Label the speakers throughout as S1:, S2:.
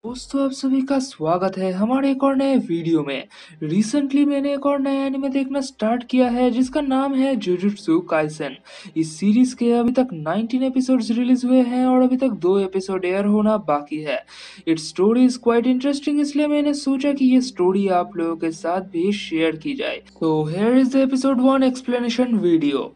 S1: दोस्तों आप सभी का स्वागत है हमारे एक और नए वीडियो में। रिसेंटली मैंने एक और नया एनिमे देखना स्टार्ट किया है जिसका नाम है जुजुत्सु काइसेन। इस सीरीज के अभी तक 19 एपिसोड्स रिलीज हुए हैं और अभी तक 2 एपिसोड एयर होना बाकी है। It's story is quite interesting, इसलिए मैंने सोचा कि ये स्टोरी आप लोगों के साथ भी शेयर की जाए। तो here is the episode 1 explanation video.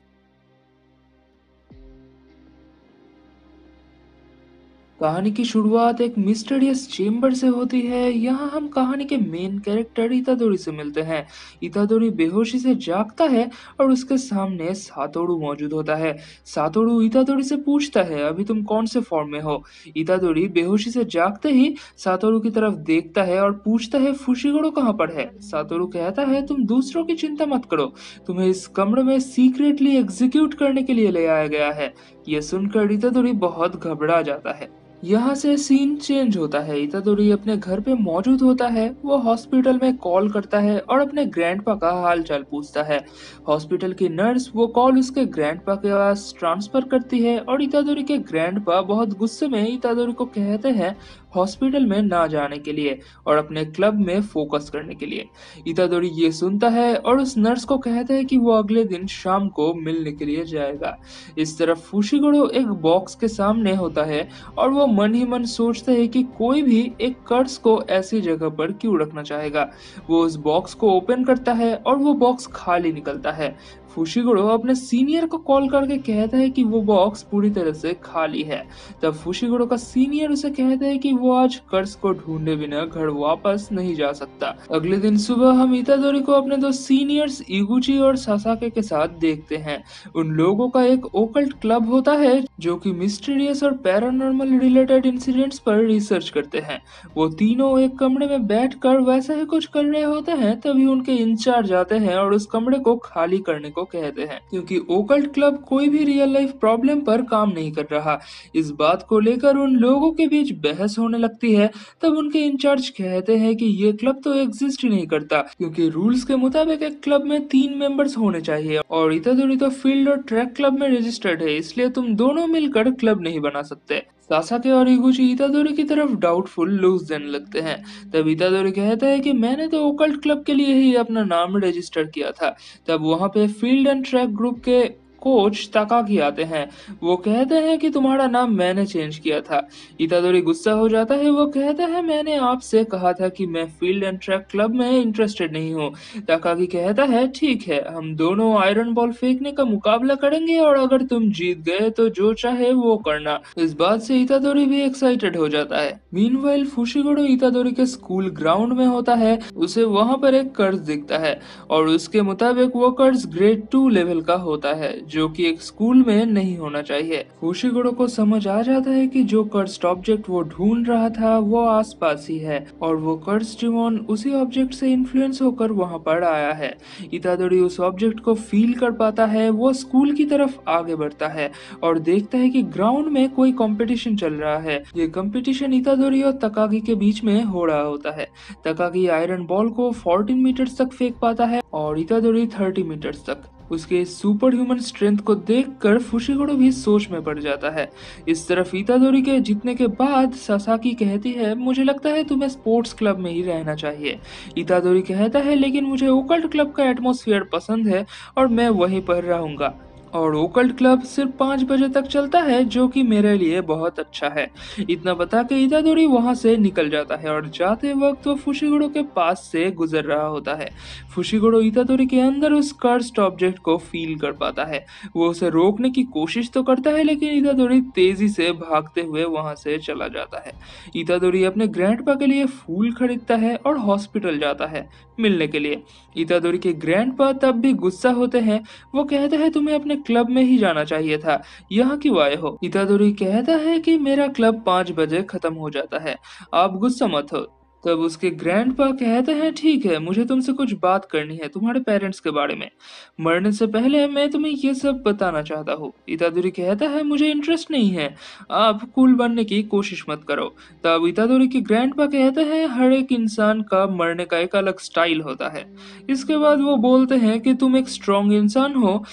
S1: कहानी की शुरुआत एक मिस्टीरियस चेम्बर से होती है। यहाँ हम कहानी के मेन कैरेक्टर इतादोरी से मिलते हैं। इतादोरी बेहोशी से जागता है और उसके सामने सातोरु मौजूद होता है। सातोरु इतादोरी से पूछता है, अभी तुम कौन से फॉर्म में हो? इतादोरी बेहोशी से जागते ही सातोरु की तरफ देखता है और पूछता है, फुशिगोरो कहाँ पर है? सातोरु कहता है, तुम दूसरों की चिंता मत करो, तुम्हें इस कमरे में सीक्रेटली एग्जीक्यूट करने के लिए ले आया गया है। यह सुनकर इतादोरी बहुत घबरा जाता है। यहाँ से सीन चेंज होता है। इतादोरी अपने घर पे मौजूद होता है। वो हॉस्पिटल में कॉल करता है और अपने ग्रैंडपा का हाल चाल पूछता है। हॉस्पिटल की नर्स वो कॉल उसके ग्रैंडपा के पास ट्रांसफर करती है और इतादोरी के ग्रैंडपा बहुत गुस्से में इतादोरी को कहते हैं हॉस्पिटल में ना जाने के लिए और अपने क्लब में फोकस करने के लिए। इतादोरी ये सुनता है और उस नर्स को कहता है कि वो अगले दिन शाम को मिलने के लिए जाएगा। इस तरफ फुशिगोरो एक बॉक्स के सामने होता है और वो मन ही मन सोचता है कि कोई भी एक कर्स को ऐसी जगह पर क्यों रखना चाहेगा। वो उस बॉक्स को ओपन करता है और वो बॉक्स खाली निकलता है। फुशिगोरो अपने सीनियर को कॉल करके कहता है कि वो बॉक्स पूरी तरह से खाली है। तब फुशिगोरो का सीनियर उसे कहता है कि वो आज कर्स को ढूंढे बिना घर वापस नहीं जा सकता। अगले दिन सुबह हम इतादोरी को अपने दो सीनियर्स इगुची और सासाके के साथ देखते हैं। उन लोगों का एक ओकल्ट क्लब होता है जो कि मिस्टीरियस और पैरानॉर्मल रिलेटेड इंसिडेंट्स पर रिसर्च करते हैं। वो तीनों एक कमरे में बैठकर वैसा ही कुछ कर रहे होते हैं, तभी उनके इंचार्ज आते हैं और उस कमरे को खाली करने को कहते हैं क्योंकि ओकल्ट क्लब कोई भी रियल लाइफ प्रॉब्लम पर काम नहीं कर रहा। इस बात को लेकर उन लोगों के बीच बहस होने लगती है। तब उनके इंचार्ज कहते हैं कि ये क्लब तो एग्जिस्ट ही नहीं करता क्योंकि रूल्स के मुताबिक एक क्लब में 3 मेंबर्स होने चाहिए और इतादोरी तो फील्ड और ट्रैक क्लब में रजिस्टर्ड है, इसलिए तुम दोनों मिलकर क्लब नहीं बना सकते। सासाके और इगुची इतादोरी की तरफ डाउटफुल लुक्स देने लगते हैं। तब इतादोरी कहता है कि मैंने तो ओकल्ट क्लब के लिए ही अपना नाम रजिस्टर किया था। तब वहां पे फील्ड एंड ट्रैक ग्रुप के कोच ताकागी आते हैं। वो कहते हैं कि तुम्हारा नाम मैंने चेंज किया था। इतादोरी गुस्सा हो जाता है। वो कहता है, मैंने आपसे कहा था कि मैं फील्ड एंड ट्रैक क्लब में इंटरेस्टेड नहीं हूँ। ताकागी कहता है, ठीक है, हम दोनों आयरन बॉल फेंकने का मुकाबला करेंगे और अगर तुम जीत गए तो जो चाहे वो करना। इस बात से इतादोरी भी एक्साइटेड हो जाता है। मीनवाइल फुशिगोरो इतादोरी के स्कूल ग्राउंड में होता है। उसे वहां पर एक कर्ज दिखता है और उसके मुताबिक वो कर्ज ग्रेड 2 लेवल का होता है जो कि एक स्कूल में नहीं होना चाहिए। फुशिगोरो को समझ आ जाता है कि जो कर्स्ड ऑब्जेक्ट वो ढूंढ रहा था वो आसपास ही है और वो कर्स्ड डिमॉन उसी ऑब्जेक्ट से इन्फ्लुएंस होकर वहां पर आया है। इतादोरी उस ऑब्जेक्ट को फील कर पाता है। वो स्कूल की तरफ आगे बढ़ता है और देखता है कि ग्राउंड में कोई कंपटीशन चल रहा है। ये कंपटीशन इतादोरी और तकागी के बीच में हो रहा होता है। तकागी आयरन बॉल को 14 मीटर्स तक फेंक पाता है और इतादोरी 30 मीटर्स तक। उसके सुपर ह्यूमन स्ट्रेंथ को देखकर फुशिगोरो भी सोच में पड़ जाता है। इस तरफ इतादोरी के जीतने के बाद सासाकी कहती है, मुझे लगता है तुम्हें स्पोर्ट्स क्लब में ही रहना चाहिए। इतादोरी कहता है, लेकिन मुझे ओकल्ट क्लब का एटमॉस्फेयर पसंद है और मैं वहीं पर रहूंगा। और ओकल्ट क्लब सिर्फ 5 बजे तक चलता है जो कि मेरे लिए बहुत अच्छा है। इतना बता के इतादोरी वहां से निकल जाता है और जाते वक्त वो फुशिगोरो के पास से गुजर रहा होता है। फुशिगोरो इतादोरी के अंदर उस कर्स्ड ऑब्जेक्ट को फील कर पाता है। वो उसे रोकने की कोशिश तो करता है लेकिन इतादोरी तेजी से भागते हुए वहां से चला जाता है। इतादोरी अपने ग्रैंडपा के लिए फूल खरीदता है और हॉस्पिटल जाता है मिलने के लिए। इतादोरी के ग्रैंडपा तब भी गुस्सा होते हैं। वो कहते हैं, तुम्हें अपने क्लब में ही जाना चाहिए था, यहाँ क्यों आए हो? इतादोरी कहता है कि मेरा क्लब 5 बजे खत्म हो जाता है, आप गुस्सा मत हो। तब उसके ग्रैंडपा कहते हैं, ठीक है, मुझे तुमसे कुछ बात करनी है तुम्हारे पेरेंट्स के बारे में। मरने से पहले मैं तुम्हें ये सब बताना चाहता हूँ। इतादोरी कहता है, मुझे इंटरेस्ट नहीं है, आप कूल बनने की कोशिश मत करो। तब इतादोरी के ग्रैंडपा कहते हैं, हर एक इंसान का मरने का एक अलग स्टाइल होता है। इसके बाद वो बोलते हैं कि तुम एक स्ट्रॉन्ग इंसान हो,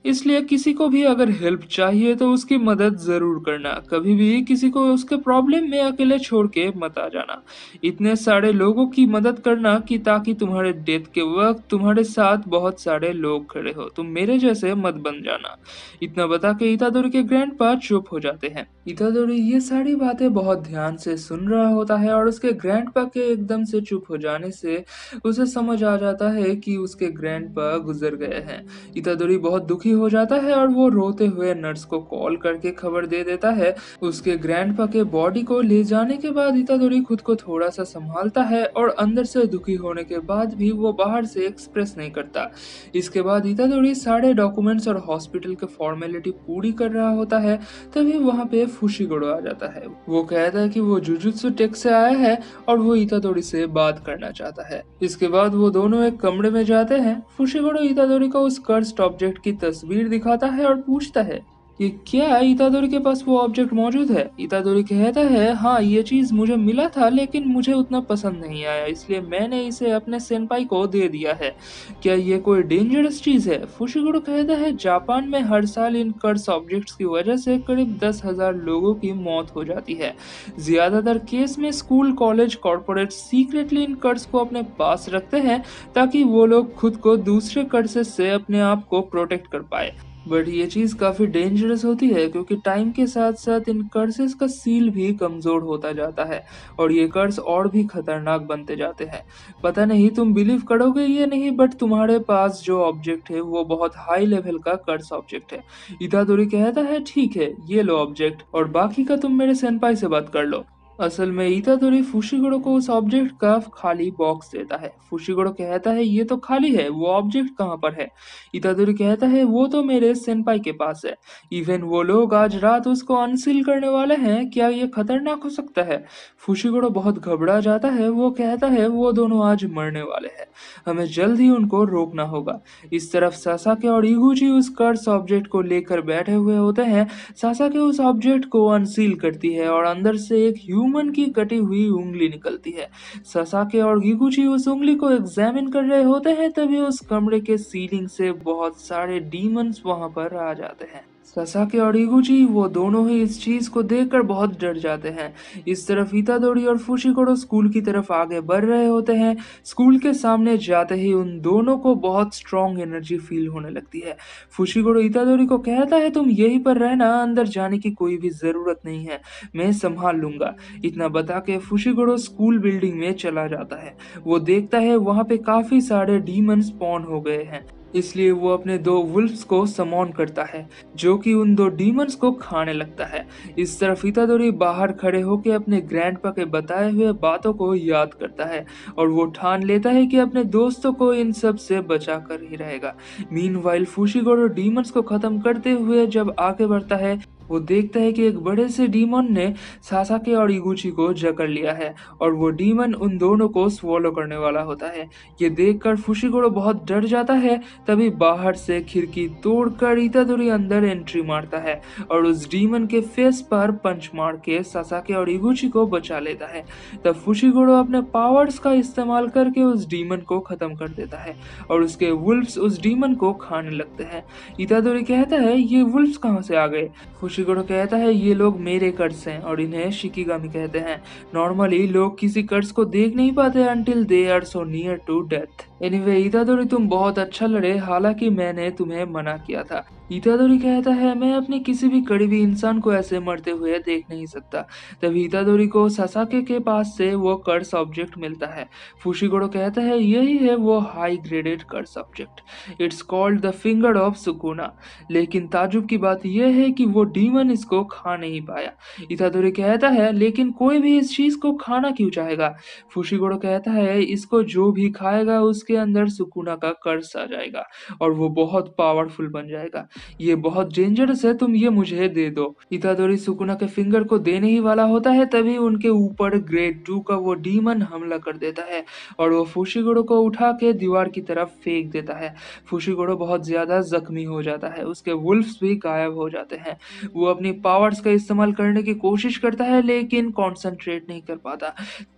S1: इसलिए किसी को भी अगर हेल्प चाहिए तो उसकी मदद ज़रूर करना। कभी भी किसी को उसके प्रॉब्लम में अकेले छोड़ के मत आ जाना। इतने सारे लोगों की मदद करना कि ताकि तुम्हारे डेथ के वक़्त तुम्हारे साथ बहुत सारे लोग खड़े हो। तुम मेरे जैसे मत बन जाना। इतना बता के इतादोरी के ग्रैंडपा चुप हो जाते हैं। इतादोरी ये सारी बातें बहुत ध्यान से सुन रहा होता है और उसके ग्रैंडपा के एकदम से चुप हो जाने से उसे समझ आ जाता है कि उसके ग्रैंडपा गुज़र गए हैं। इतादोरी बहुत दुखी हो जाता है और वो रोते हुए नर्स को कॉल करके खबर दे देता है। उसके ग्रैंडपा के बॉडी को ले जाने के बाद इतादोरी खुद को थोड़ा सा संभालता है और अंदर से दुखी होने के बाद भी वो बाहर से एक्सप्रेस नहीं करता। इसके बाद इतादोरी सारे डॉक्यूमेंट्स और हॉस्पिटल के फॉर्मेलिटी पूरी कर रहा होता है। तभी वहाँ पे फुशिगोरो आ जाता है। वो कहता है कि वो जुजुत्सु टेक से आया है और वो इतादोरी से बात करना चाहता है। इसके बाद वो दोनों एक कमरे में जाते हैं। फुशिगोरो इतादोरी को उस कर्स्ड ऑब्जेक्ट की तस्वीर दिखाता है और पूछता है कि क्या इतादोरी के पास वो ऑब्जेक्ट मौजूद है। इतादोरी कहता है हाँ, ये चीज मुझे मिला था लेकिन मुझे उतना पसंद नहीं आया, इसलिए मैंने इसे अपने सेनपाई को दे दिया है। क्या ये कोई डेंजरस चीज है। फुशिगोरो कहता है जापान में हर साल इन कर्स ऑब्जेक्ट्स की वजह से करीब 10,000 लोगों की मौत हो जाती है। ज्यादातर केस में स्कूल कॉलेज कॉर्पोरेट सीक्रेटली इन कर्स को अपने पास रखते हैं ताकि वो लोग खुद को दूसरे कर्सेस से अपने आप को प्रोटेक्ट कर पाए। बट ये चीज़ काफ़ी डेंजरस होती है क्योंकि टाइम के साथ साथ इन कर्सेस का सील भी कमज़ोर होता जाता है और ये कर्स और भी खतरनाक बनते जाते हैं। पता नहीं तुम बिलीव करोगे या नहीं, बट तुम्हारे पास जो ऑब्जेक्ट है वो बहुत हाई लेवल का कर्स ऑब्जेक्ट है। इतादोरी कहता है ठीक है, ये लो ऑब्जेक्ट और बाकी का तुम मेरे सेनपाई से बात कर लो। असल में इतादोरी फुशिगोरो को उस ऑब्जेक्ट का खाली बॉक्स देता है। फुशिगोरो कहता है ये तो खाली है, वो ऑब्जेक्ट कहाँ पर है। इतादोरी कहता है वो तो मेरे सेनपाई के पास है। इवन वो लोग आज रात उसको अनसील करने वाले हैं, क्या ये खतरनाक हो सकता है। फुशिगोरो बहुत घबरा जाता है। वो कहता है वो दोनों आज मरने वाले हैं, हमें जल्द ही उनको रोकना होगा। इस तरफ सासाके और इगुची उस कर्स ऑब्जेक्ट को लेकर बैठे हुए होते हैं। सासाके उस ऑब्जेक्ट को अनसील करती है और अंदर से एक ह्यूमन की कटी हुई उंगली निकलती है। सासाके और गिगुची उस उंगली को एग्जामिन कर रहे होते हैं, तभी उस कमरे के सीलिंग से बहुत सारे डीमंस वहां पर आ जाते हैं। सासाके और इगुची वो दोनों ही इस चीज को देखकर बहुत डर जाते हैं। इस तरफ इतादोरी और फुशिगोरो स्कूल की तरफ आगे बढ़ रहे होते हैं। स्कूल के सामने जाते ही उन दोनों को बहुत स्ट्रॉन्ग एनर्जी फील होने लगती है। फुशिगोरो इतादोरी को कहता है तुम यहीं पर रहना, अंदर जाने की कोई भी जरूरत नहीं है, मैं संभाल लूंगा। इतना बता के फुशिगोरो स्कूल बिल्डिंग में चला जाता है। वो देखता है वहां पे काफी सारे डीमन स्पॉन हो गए हैं, इसलिए वो अपने दो वुल्फ्स को समॉन करता है जो कि उन दो डीमंस को खाने लगता है। इस तरफ इतादोरी बाहर खड़े होकर अपने ग्रैंडपा के बताए हुए बातों को याद करता है और वो ठान लेता है कि अपने दोस्तों को इन सब से बचा कर ही रहेगा। मीनवाइल फुशिगोरो डीमंस को खत्म करते हुए जब आगे बढ़ता है, वो देखता है कि एक बड़े से डीमन ने सासाके और इगुची को जकड़ लिया है और वो डीमन उन दोनों को स्वॉलो करने वाला होता है। ये देखकर फुशिगोरो बहुत डर जाता है। तभी बाहर से खिड़की तोड़कर इतादोरी अंदर एंट्री मारता है और उस डीमन के फेस पर पंच मार के सासाके और इगुची को बचा लेता है। तब फुशिगोरो अपने पावर्स का इस्तेमाल करके उस डीमन को खत्म कर देता है और उसके वुल्फ्स उस डीमन को खाने लगते हैं। इतादोरी कहता है ये वुल्फ्स कहाँ से आ गए। फुशिगोरो कहता है ये लोग मेरे कर्स हैं और इन्हें शिकिगामी कहते हैं। नॉर्मली लोग किसी कर्स को देख नहीं पाते until they are so near to death. Anyway Itadori तुम बहुत अच्छा लड़े, हालांकि मैंने तुम्हें मना किया था। इतादोरी कहता है मैं अपने किसी भी करीबी इंसान को ऐसे मरते हुए देख नहीं सकता। तभी इतादोरी को सासाके के पास से वो कर्स ऑब्जेक्ट मिलता है। फुशिगोरो कहता है यही है वो high graded curse object, it's called the finger of Sukuna. लेकिन ताजुब की बात यह है कि वो डीमन इसको खा नहीं पाया। इतादोरी कहता है लेकिन कोई भी इस चीज को खाना क्यों चाहेगा। फुशिगोरो कहता है इसको जो भी खाएगा उसके अंदर सुकुना का कर्स आ जाएगा और वो बहुत पावरफुल बन जाएगा। ये बहुत डेंजरस है, तुम ये मुझे दे दो। इतादोरी सुकुना के फिंगर को देने ही वाला होता है, तभी उनके ऊपर ग्रेड 2 का वो डीमन हमला कर देता है और वो फुशिगोरो को उठा के दीवार की तरफ फेंक देता है। फुशिगोरो बहुत ज्यादा जख्मी हो जाता है, उसके वुल्फ्स भी गायब हो जाते हैं। वो अपनी पावर्स का इस्तेमाल करने की कोशिश करता है लेकिन कंसंट्रेट नहीं कर पाता।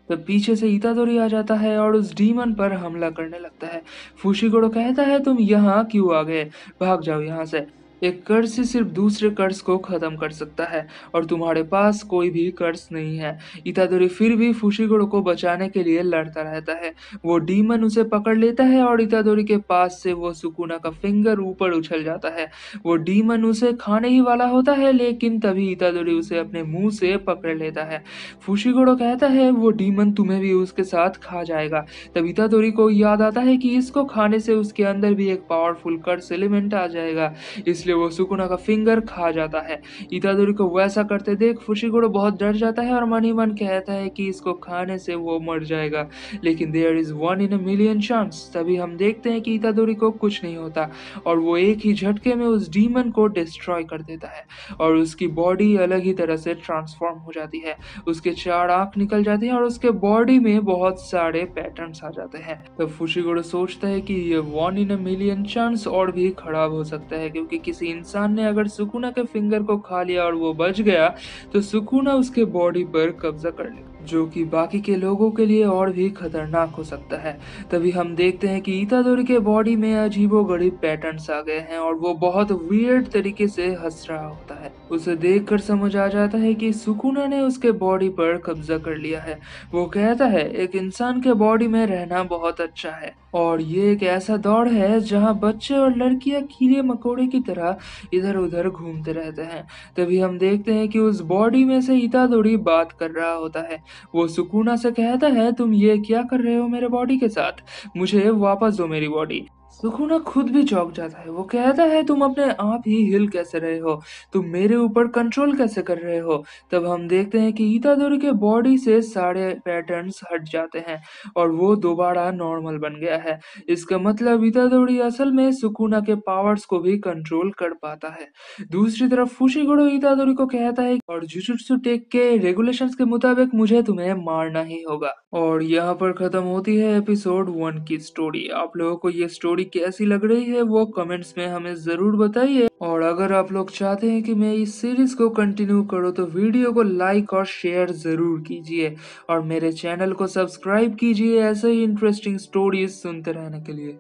S1: तब पीछे से इतादोरी आ जाता है और उस डीमन पर हमला करने लगता है। फुशिगोरो कहता है तुम यहाँ क्यों आ गए, भाग जाओ यहाँ से। एक कर्ज ही सिर्फ दूसरे कर्ज को खत्म कर सकता है और तुम्हारे पास कोई भी कर्ज नहीं है। इतादोरी फिर भी फुशिगोरो को बचाने के लिए लड़ता रहता है। वो डीमन उसे पकड़ लेता है और इतादोरी के पास से वो सुकुना का फिंगर ऊपर उछल जाता है। वो डीमन उसे खाने ही वाला होता है, लेकिन तभी इतादोरी उसे अपने मुंह से पकड़ लेता है। फुशिगोरो कहता है वो डीमन तुम्हें भी उसके साथ खा जाएगा। तब इतादोरी को याद आता है कि इसको खाने से उसके अंदर भी एक पावरफुल कर्स एलिमेंट आ जाएगा, इसलिए वो सुकुना का फिंगर खा जाता है। इतादोरी को वैसा करते देख फुशिगोरो बहुत डर जाता है और मन ही मन कहता है कि इसको खाने से वो मर जाएगा, लेकिन there is one in a million chance. तभी हम देखते हैं कि इतादोरी को कुछ नहीं होता और वो एक ही झटके में उस डीमन को डिस्ट्रॉय कर देता है और उसकी बॉडी अलग ही तरह से ट्रांसफॉर्म हो जाती है। उसके 4 आंख निकल जाती हैं और उसके बॉडी में बहुत सारे पैटर्न्स आ जाते हैं। तब फुशिगोरो सोचता है कि ये one in a million chance और भी खराब हो सकता है, क्योंकि किसी इंसान ने अगर सुकुना के फिंगर को खा लिया और वो बच गया तो सुकुना उसके बॉडी पर कब्जा कर ले, जो कि बाकी के लोगों के लिए और भी खतरनाक हो सकता है। तभी हम देखते हैं कि इतादोरी के बॉडी में अजीबोगरीब पैटर्न्स आ गए हैं और वो बहुत वियर्ड तरीके से हंस रहा होता है। उसे देखकर समझ आ जाता है कि सुकुना ने उसके बॉडी पर कब्जा कर लिया है। वो कहता है एक इंसान के बॉडी में रहना बहुत अच्छा है और ये एक ऐसा दौर है जहाँ बच्चे और लड़कियां कीड़े मकोड़े की तरह इधर उधर घूमते रहते हैं। तभी हम देखते हैं कि उस बॉडी में से इतादोरी बात कर रहा होता है। वो सुकुना से कहता है तुम ये क्या कर रहे हो मेरे बॉडी के साथ, मुझे वापस दो मेरी बॉडी। सुकुना खुद भी चौंक जाता है। वो कहता है तुम अपने आप ही हिल कैसे रहे हो, तुम मेरे ऊपर कंट्रोल कैसे कर रहे हो। तब हम देखते हैं कि इतादोरी के बॉडी से सारे पैटर्न्स हट जाते हैं और वो दोबारा नॉर्मल बन गया है। इसका मतलब इतादोरी असल में सुकुना के पावर्स को भी कंट्रोल कर पाता है। दूसरी तरफ फुशिगोरो इतादोरी को कहता है और जुजुत्सु टेक के रेगुलेशंस के मुताबिक मुझे तुम्हें मारना ही होगा। और यहाँ पर खत्म होती है एपिसोड 1 की स्टोरी। आप लोगों को ये स्टोरी कैसी लग रही है वो कमेंट्स में हमें जरूर बताइए। और अगर आप लोग चाहते हैं कि मैं इस सीरीज को कंटिन्यू करूँ तो वीडियो को लाइक और शेयर जरूर कीजिए और मेरे चैनल को सब्सक्राइब कीजिए ऐसे ही इंटरेस्टिंग स्टोरीज सुनते रहने के लिए।